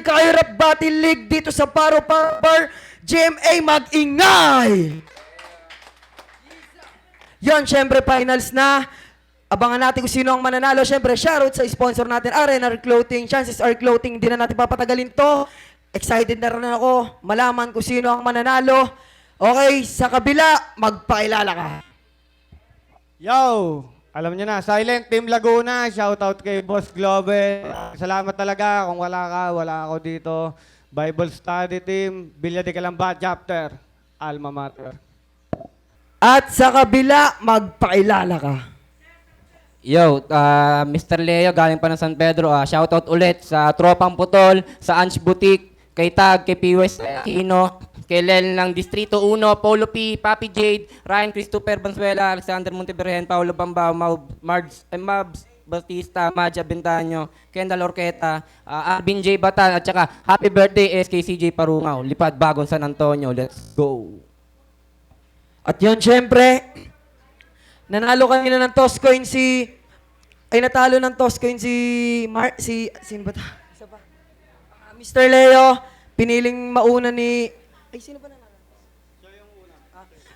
Kahirap Battle League dito sa Paro Bar GMA, mag-ingay! Yan, syempre finals na. Abangan natin kung sino ang mananalo. Syempre, shoutout sa sponsor natin, RNR Clothing. Chances are Clothing, hindi na natin papatagalin to. Excited na rin ako malaman kung sino ang mananalo. Okay, sa kabila, magpakilala ka. Yo! Alam niyo na, Silent Team Laguna, shoutout kay Boss Globe. Salamat talaga, kung wala ka, wala ako dito. Bible Study Team, Villa de Calamba Chapter, Alma Mater. At sa kabila, magpakilala ka. Yo, Mr. Leo, galing pa ng San Pedro. Shoutout ulit sa Tropang Putol, sa Ange Boutique, kay Tag, kay P.W.S. Aquino, kay Lel ng Distrito 1, Polo P, Papi Jade, Ryan Christopher Bansuela, Alexander Monteberhen, Paulo Bambao, Mabs Bautista, Madja Bentanyo, Kendall Orqueta, Arvin J. Batan, at saka happy birthday SKCJ Parungaw, Lipad Bagong San Antonio. Let's go! At yun, syempre, nanalo kanina ng toss coin natalo ng toss coin sino ba ta? Isa pa. Mr. Leo, piniling mauna ni, sino ba nanalo? Siya yung una.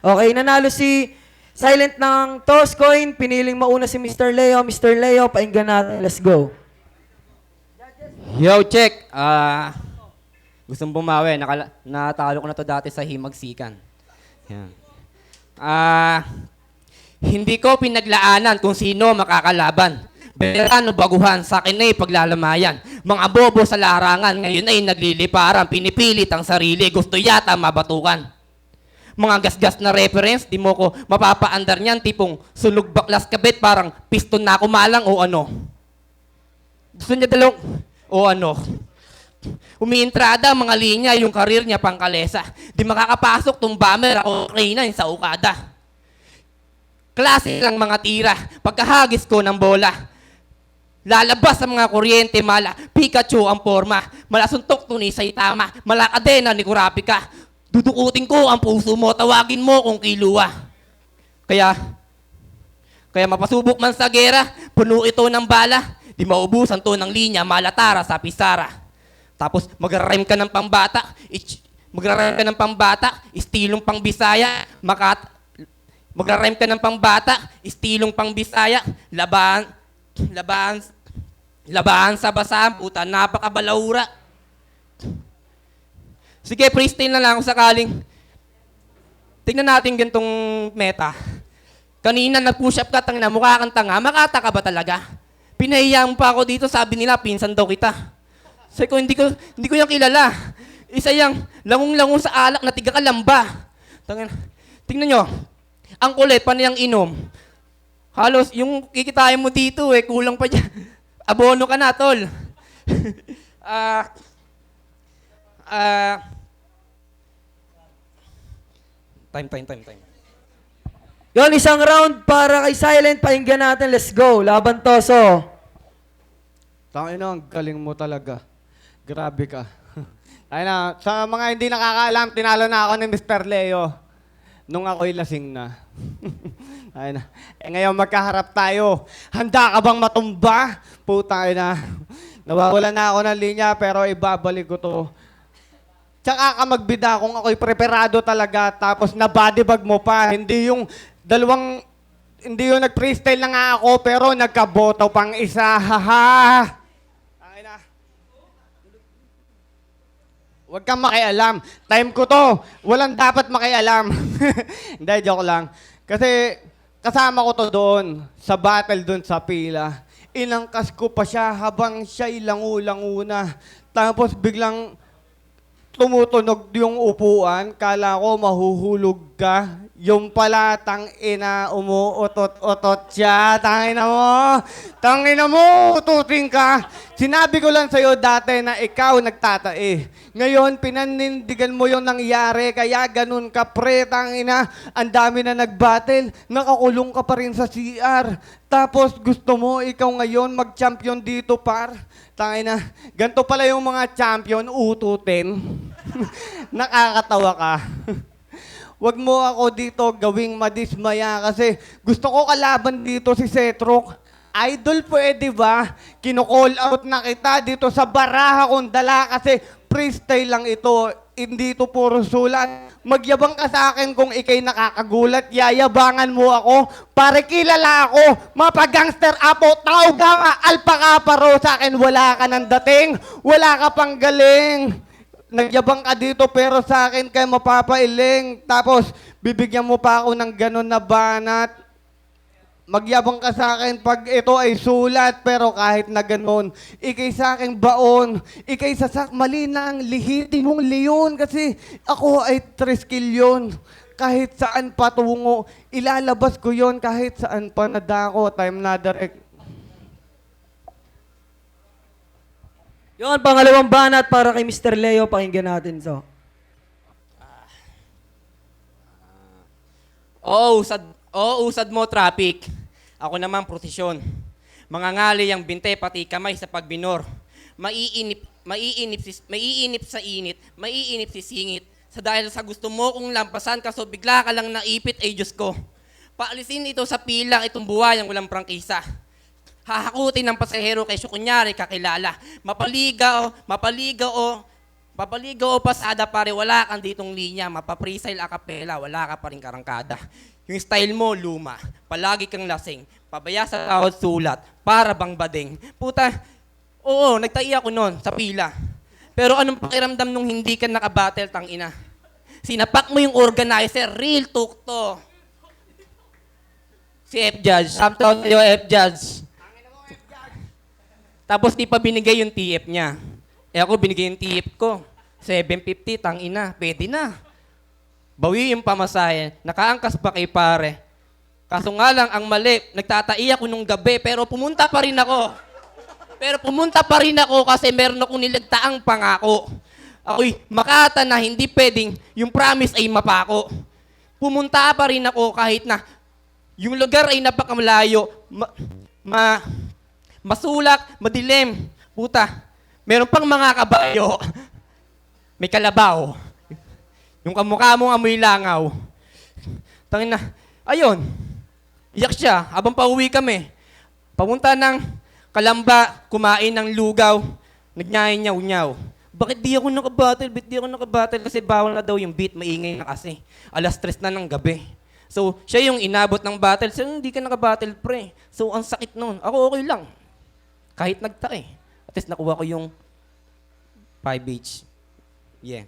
Okay, nanalo si Silent ng toss coin, piniling mauna si Mr. Leo. Mr. Leo, painggan natin. Let's go. Yo, check! Gustong bumawi. Natalo ko na to dati sa Himagsikan. Yan. Hindi ko pinaglaanan kung sino makakalaban. Berano baguhan, sa akin ay paglalamayan. Mga bobo sa larangan, ngayon ay nagliliparan. Pinipilit ang sarili, gusto yata mabatukan. Mga gasgas na reference, di mo ko mapapaandar niyan. Tipong sunog baklas kabit, parang piston na kumalang o ano. Gusto niya o ano. Umiintrada mga linya, yung karir niya pangkalesa. Di makakapasok tong bomber o Reyna sa ukada. Klase lang mga tira, pagkahagis ko ng bola. Lalabas sa mga kuryente, mala, Pikachu ang forma. Malasuntok to ni Saitama, malakadena ni Kurapika. Dudukutin ko ang puso mo, tawagin mo kung kilua. Kaya mapasubok man sa gera, puno ito ng bala. Di maubusan to ng linya, malatara sa pisara. Tapos magrarem ka ng pambata, istilong pang Bisaya, magrarem ka ng pambata, istilong pang Bisaya, laban sa basam, puta, napakabalaura. Sige, freestyle na lang kung sakaling. Tingnan natin gantong meta. Kanina nag-push up ka, tangina, mukha kang tanga, makata ka ba talaga? Pinahiya mo pa ako dito, sabi nila, pinsan daw kita. Sabi ko, hindi ko yung kilala. Isa yung langung-langung sa alak na tiga kalamba. Tingnan nyo, ang kulit, paano yung inom? Halos, yung kikitain mo dito kulang pa dyan. Abono ka na, tol. Time. Yon, isang round para kay Silent. Painggan natin. Let's go. Laban Toso. Tangina, ang galing mo talaga. Grabe ka. Ayun, sa mga hindi nakakaalam, tinalo na ako ni Mr. Leo nung ako'y lasing na. Ayun, ngayon magkaharap tayo. Handa ka bang matumba? Puta na. Nawawala na ako ng linya pero ibabalik ko to. Tsaka ka magbida kung ako'y preparado talaga tapos na-bodybag mo pa. Hindi yung nag-freestyle na nga ako pero nagkaboto pang isa. Haha! Huwag kang makialam. Time ko to. Walang dapat makialam. Hindi, joke lang. Kasi kasama ko to doon, sa battle doon sa pila. Inangkas ko pa siya habang siya'y langu-langu na. Tapos biglang tumutunog yung upuan. Kala ko mahuhulog ka. Yung pala, tangina, umuutot-utot siya. Tangina mo, ututin ka. Sinabi ko lang sa'yo dati na ikaw nagtatae. Ngayon, pinanindigan mo yung nangyari, kaya ganun ka, pre, tangina. Ang dami na nag-battle, nakakulong ka pa rin sa CR. Tapos gusto mo, ikaw ngayon mag-champion dito, par. Tangina, ganito pala yung mga champion, ututin. Nakakatawa ka. Wag mo ako dito gawing madismaya kasi gusto ko kalaban dito si Setrok. Idol, pwede ba? Kino-call out na kita dito sa baraha kong dala kasi freestyle lang ito. Hindi ito puro sulat. Magyabang ka sa akin kung ikay nakakagulat. Yayabangan mo ako. Pare kilala ako. Mapagangster apo. Tao ka nga. Alpa ka paro sa akin. Wala ka ng dating. Wala ka pang galing. Nagyabang ka dito pero sa akin kay mapapailing. Tapos bibigyan mo pa ako ng ganon na banat. Magyabang ka sa akin pag ito ay sulat, pero kahit na ganon, ikay sa akin baon, ikay sa mali na ang lihitin mong leon kasi ako ay triskilyon. Kahit saan patungo, ilalabas ko yon kahit saan pa nadako, time na direct. Yun, pangalawang banat para kay Mr. Leo. Pakinggan natin, so. Oo, usad mo, traffic. Ako naman, prosesyon. Mangangali ang binte, pati kamay sa pagbinor. Maiinip sa init, maiinip si singit. Sa dahil sa gusto mo kung lampasan ka, so bigla ka lang naipit, ay Diyos ko. Paalisin ito sa pilang, itong buwayang walang prangkisa. Hahakutin ng pasahero kay kunyari kakilala. Mapaligaw o pasada pare, wala kang ditong linya. Mapapresail a capella, wala ka pa rin karangkada. Yung style mo, luma. Palagi kang lasing. Pabaya sa tawad sulat. Para bang bading. Puta, oo, nagtai ako nun sa pila. Pero anong pakiramdam nung hindi ka nakabattle, tangina? Sinapak mo yung organizer, real talk to. Si F-Judge. Samtang sa'yo, F-Judge. Tapos di pa binigay yung TF niya. Ako binigay yung TF ko. 750, tangina, pwede na. Bawi yung pamasahe, nakaangkas pa kay pare. Kaso nga lang, ang mali, nagtatai ako nung gabi, pero pumunta pa rin ako. Kasi meron akong nilagtaang pangako. Ako'y makata na hindi pwedeng yung promise ay mapako. Pumunta pa rin ako kahit na yung lugar ay napakamalayo. Masulak, madilim. Puta, meron pang mga kabayo. May kalabaw. Yung kamukha mong amoy langaw. Tangin na, ayun. Iyak siya, habang pauwi kami. Papunta ng Kalamba, kumain ng lugaw. Nagnyayin-nyaw-nyaw. Bakit di ako nakabattle? Kasi bawal na daw yung beat, maingay na kasi. 3:00 na ng gabi. So, siya yung inabot ng battle. So, hindi ka nakabattle, pre. So, ang sakit nun. Ako okay lang. Kahit nagtake. At least nakuha ko yung 5H. Yeah.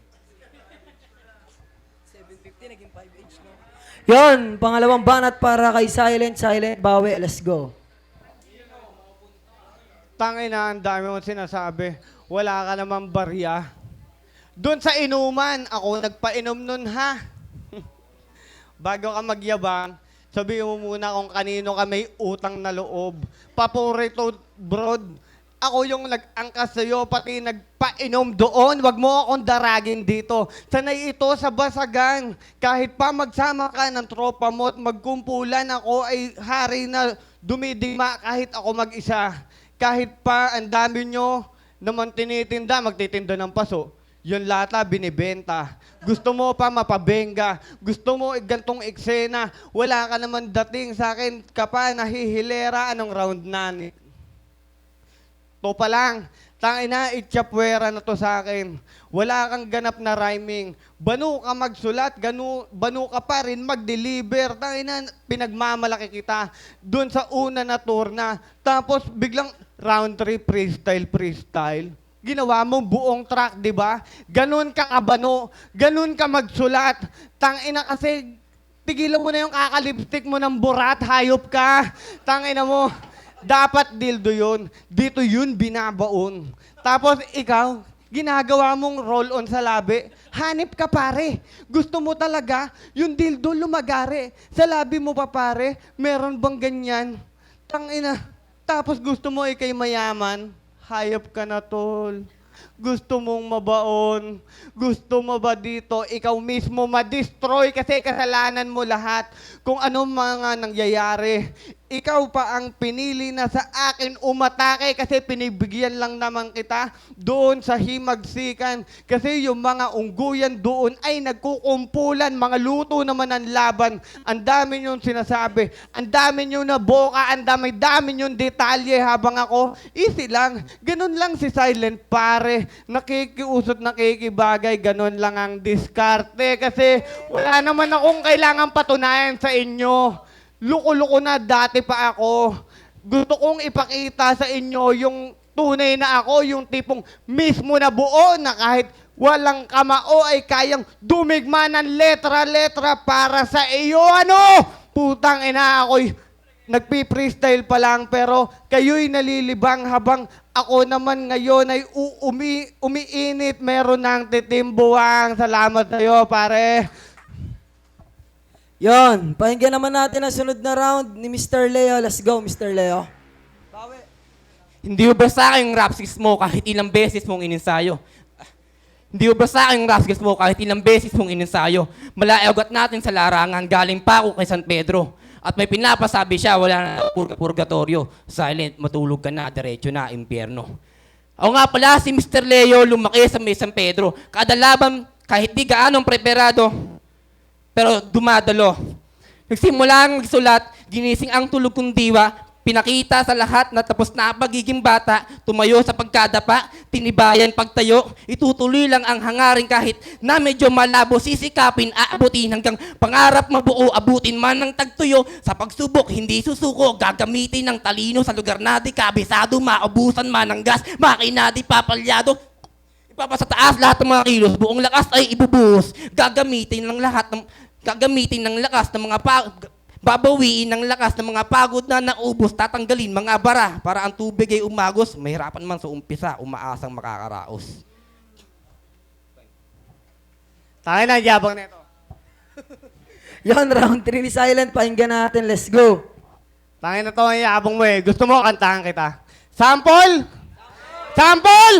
Yun, pangalawang banat para kay Silent. Bawi, let's go. Tangay na, ang dami mong sinasabi. Wala ka namang barya. Doon sa inuman, ako nagpainom nun ha. Bago ka magyabang, sabihin mo muna kung kanino ka may utang na loob. Paborito, brod. Ako yung nag-angkas sa'yo, pati nagpainom doon. Wag mo akong daragin dito. Sanay ito sa basagan. Kahit pa magsama ka ng tropa mo at magkumpulan, ako ay hari na dumidima kahit ako mag-isa. Kahit pa ang dami nyo naman tinitinda, magtitinda ng paso. Yung lata, binibenta. Gusto mo pa mapabenga. Gusto mo gantong eksena. Wala ka naman dating sa akin ka pa nahihilera. Anong round na ni? To pa lang. Tangina, itchapwera na to sa akin. Wala kang ganap na rhyming. Banu ka magsulat, banu ka pa rin mag-deliver. Tangina, pinagmamalaki kita doon sa una na tour na. Tapos biglang round 3 freestyle. Ginawa mo buong track, di ba? Ganun ka kabano, ganun ka magsulat. Tangina kasi, tigilan mo na yung kakalipstick mo ng burat, hayop ka. Tangina mo, dapat dildo yun. Dito yun binabaon. Tapos ikaw, ginagawa mong roll-on sa labi. Hanip ka pare. Gusto mo talaga yung dildo lumagari. Sa labi mo pa pare, meron bang ganyan? Tangina. Tapos gusto mo ikay mayaman. Hayop ka na, tol. Gusto mong mabaon? Gusto mo ba dito ikaw mismo ma-destroy kasi kasalanan mo lahat kung ano mga nangyayari? Ikaw pa ang pinili na sa akin umatake kasi pinibigyan lang naman kita doon sa himagsikan. Kasi yung mga ungguyan doon ay nagkukumpulan, mga luto naman ang laban. Ang dami niyong sinasabi, ang dami niyong naboka, ang dami niyong detalye habang ako, easy lang. Ganun lang si Silent pare. Nakikiusot, nakikibagay, ganun lang ang diskarte. Kasi wala naman akong kailangan patunayan sa inyo. Luko-luko na dati pa ako. Gusto kong ipakita sa inyo yung tunay na ako, yung tipong mismo na buo na kahit walang kamao ay kayang dumigma ng letra-letra para sa iyo. Ano? Putang ina, ako'y nagpi-freestyle pa lang pero kayo'y nalilibang habang ako naman ngayon ay umiinit. Meron ng titimbuang. Salamat sa'yo, pare. Yon, pakinggan naman natin ang sunod na round ni Mr. Leo. Let's go, Mr. Leo. Hindi ba sa akin yung rap skills mo kahit ilang beses mong ininsayo? Hindi ba sa akin yung rap skills mo kahit ilang beses mong ininsayo? Malaayagat natin sa larangan, galing pa ako kay San Pedro. At may pinapasabi siya, wala na purgatorio. Silent, matulog ka na, diretso na, impyerno. Ako nga pala, si Mr. Leo, lumaki sa may San Pedro. Kada laban, kahit di gaanong preparado, pero dumadalo. Nagsimula ang magsulat, ginising ang tulog kong diwa, pinakita sa lahat na tapos na ang pagiging bata, tumayo sa pagkadapa, tinibayan pagtayo, itutuloy lang ang hangarin kahit na medyo malabo, sisikapin, aabutin hanggang pangarap mabuo, abutin man ng tagtuyo, sa pagsubok, hindi susuko, gagamitin ng talino sa lugar na di kabisado, maubusan man ng gas, makina di papalyado, ipapasa taas lahat ng mga kilos, buong lakas ay ibubuhos, gagamitin ng lakas ng mga babawiin ng lakas ng mga pagod na naubos, tatanggalin mga bara para ang tubig ay umagos, mahirapan man sa umpisa, umaasang makakaraos. Tayo na, yabang nito. Yon, round 3 ni Silent. Pakinggan natin. Let's go. Tangin na to ang yabang mo eh. Gusto mo, kantahan kita. Sample! Sample!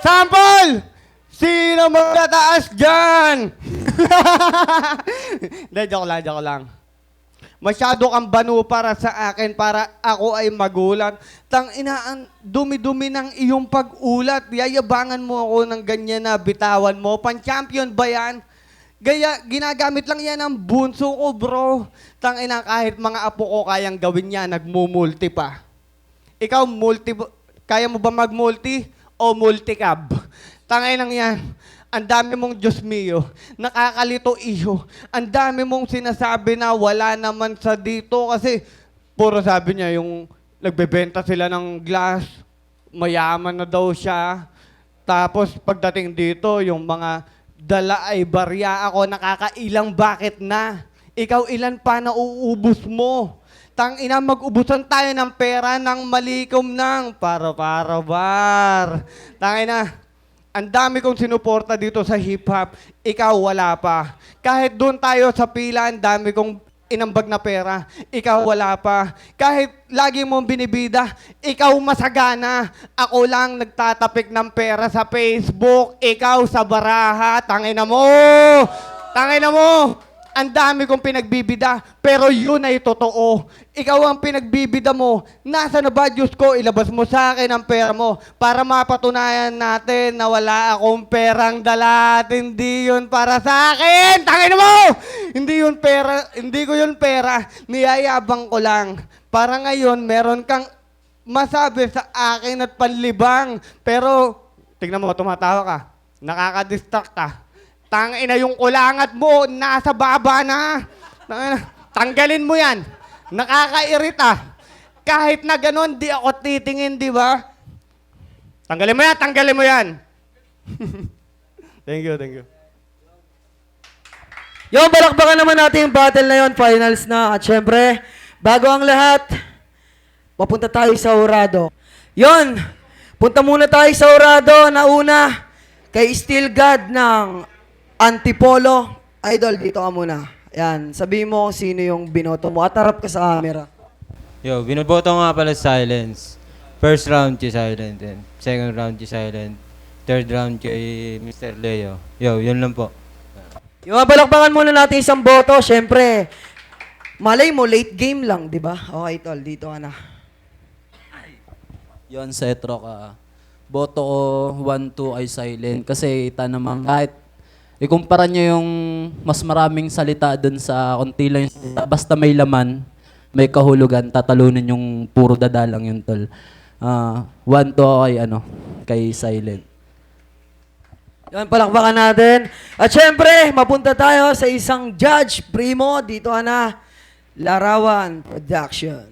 Sample! Sino magtataas dyan? Hindi, joke lang. Masyado kang banu para sa akin, para ako ay magulat. Inaan, dumi-dumi ng iyong pag-ulat. Yayabangan mo ako ng ganyan na bitawan mo. Pan-champion ba yan? Gaya, ginagamit lang yan ng bunso ko, bro. Ina, kahit mga apo ko kayang gawin yan, nagmumulti pa. Ikaw, kaya mo ba mag-multi o multicab? Tanginang yan. Ang dami mong Diyos mio, nakakalito iyo. Ang dami mong sinasabi na wala naman sa dito kasi puro sabi niya yung nagbebenta sila ng glass, mayaman na daw siya. Tapos pagdating dito, yung mga dala ay barya. Ako nakakailang bakit na? Ikaw ilan pa na uubos mo? Ina, mag-ubusan tayo ng pera ng malikom ng para-bar. Ina, ang dami kong sinuporta dito sa hip-hop, ikaw wala pa. Kahit doon tayo sa pila, ang dami kong inambag na pera, ikaw wala pa. Kahit lagi mong binibida, ikaw masagana. Ako lang nagtatapik ng pera sa Facebook, ikaw sa baraha. Tangina mo! Tangina mo! Ang dami kong pinagbibida, pero yun ay totoo. Ikaw ang pinagbibida mo. Nasa na ba, Diyos ko, ilabas mo sa akin ang pera mo para mapatunayan natin na wala akong perang dala at hindi yun para sa akin. Tangin mo! Hindi yun pera, hindi ko yun pera. Niyayabang ko lang. Para ngayon, meron kang masabi sa akin at panlibang. Pero, tignan mo, tumatawa ka. Nakaka-distract ka. Tangina yung kulangat mo, nasa baba na. Tanggalin mo yan. Nakakairita. Kahit na ganon, di ako titingin, di ba? Tanggalin mo yan, tanggalin mo yan. Thank you. Yo, balakbakan naman natin yung battle na yon, finals na. At syempre, bago ang lahat, papunta tayo sa Urado. Yon, punta muna tayo sa Urado na una kay Steel God ng Antipolo. Idol, dito ka muna. Yan, sabihin mo kung sino yung binoto mo at harap ka sa camera. Yo, binoboto nga pala Silence. First round si Silent and second round si Silent. third round kay Mr. Leo. Yo, yun lang po. Yung balakbakan muna natin isang boto. Siyempre, malay mo, late game lang, di ba? Okay, tol, dito ka na. Yon Setro ka. Boto ko 1-2 ay silent. Kasi ita naman kahit ikumpara nyo yung mas maraming salita dun sa konti lang yung salita. Basta may laman, may kahulugan, tatalunin yung puro dada lang yun, tol. 1-2 ako kay silent. Yan, palakpakan natin. At syempre, mapunta tayo sa isang judge. Primo, dito ka na. Larawan Production.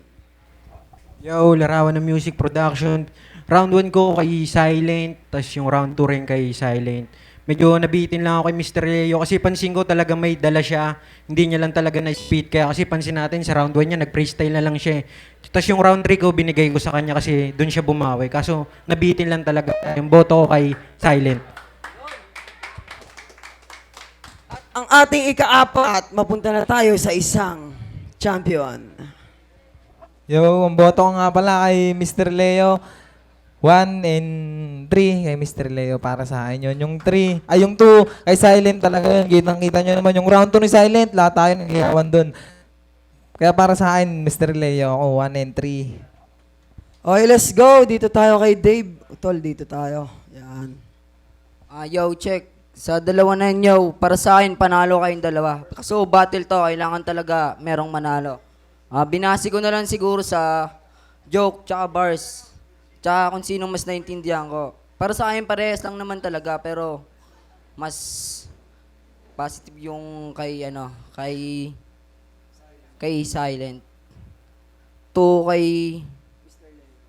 Yo, larawan ng music production. Round 1 ko kay Silent, tas yung round 2 rin kay Silent. Medyo nabitin lang ako kay Mr. Leo kasi pansin ko talaga may dala siya. Hindi niya lang talaga na-speed. Kaya kasi pansin natin sa round 1 niya, nag-freestyle na lang siya. Tas yung round 3 ko, binigay ko sa kanya kasi doon siya bumawi. Kaso nabitin lang talaga. Yung boto ko kay Silent. Ang ating ika-apat, mapunta na tayo sa isang champion. Yo, ang boto ko nga pala kay Mr. Leo. 1 and 3 kay Mr. Leo para sa akin yun. Yung 3, ay yung 2 kay Silent talaga yun. Kitang-kita nyo naman yung round 2 ni Silent. Lahat tayo nagkikawan dun. Kaya para sa akin, Mr. Leo, ako 1 and 3. Okay, let's go. Dito tayo kay Dave. Tol, dito tayo. Yan. Yo, check. Sa dalawa na yun, yo, para sa akin, panalo kayong dalawa. So, battle to, kailangan talaga merong manalo. Binasi ko na lang siguro sa joke, tsaka bars, tsaka kung sino mas naintindihan ko. Para sa akin, parehas lang naman talaga, pero mas positive yung kay Silent. 2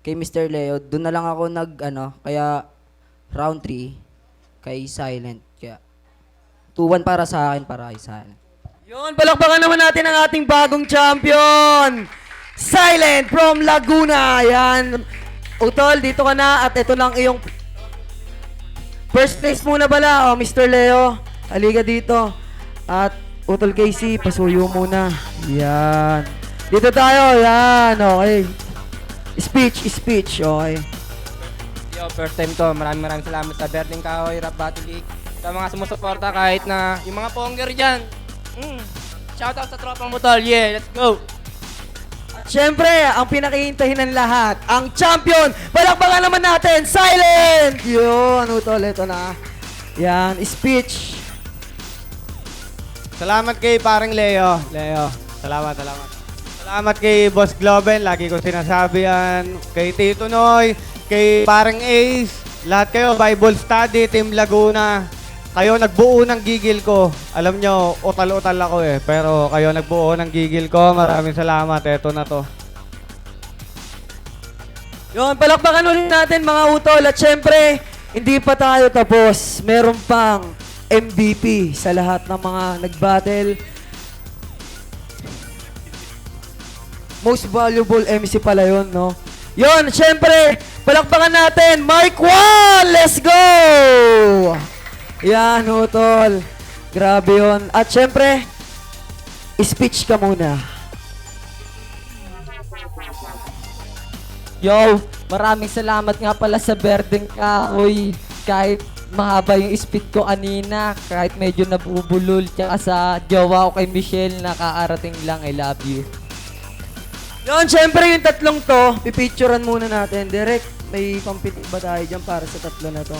kay Mr. Leo. Doon na lang ako kaya round 3 kay Silent. Kaya 2-1 para sa akin, para kay Silent. Yun, palakpakan naman natin ang ating bagong champion. Silent from Laguna. Yan. Utol, dito ka na at ito lang iyong first place muna bala. Mr. Leo, halika dito. At Utol Casey, pasuyo muna. Yan. Dito tayo. Yan. Okay. Speech. Okay. Yo, first time to. Maraming salamat sa Berting Kahoy, Rap Battle League. Sa mga sumusuporta kahit na yung mga ponger dyan. Shoutout sa tropang Butol. Yeah, let's go. Siyempre, ang pinakihintahin ng lahat, ang champion. Palakpakan naman natin, Silent! Yun, Utol, ito na. Yan, speech. Salamat kay parang Leo. Salamat. Salamat kay Boss Globen. Lagi ko sinasabi yan. Kay Tito Noy. Kay parang Ace. Lahat kayo, Bible Study, Team Laguna. Kayo nagbuo ng gigil ko. Alam nyo, utal-utal ako pero kayo nagbuo ng gigil ko. Maraming salamat. Eto na to. Yun, palakpakan ulit natin mga Utol. At syempre, hindi pa tayo tapos. Meron pang MVP sa lahat ng mga nag-battle. Most valuable MC pala yun, no? Yun, syempre, palakpakan natin, Mark 1! Let's go! Yan, Utol. Grabe yun. At syempre, speech ka muna. Yo, maraming salamat nga pala sa Berdeng Kahoy. Kahit mahaba yung speed ko kanina, kahit medyo nabubulol. Tsaka sa jowa ko kay Michelle, nakaarating lang, I love you. Yun, syempre yung tatlong to, pipicturean muna natin. Direct, may compete ba tayo dyan para sa tatlo na to?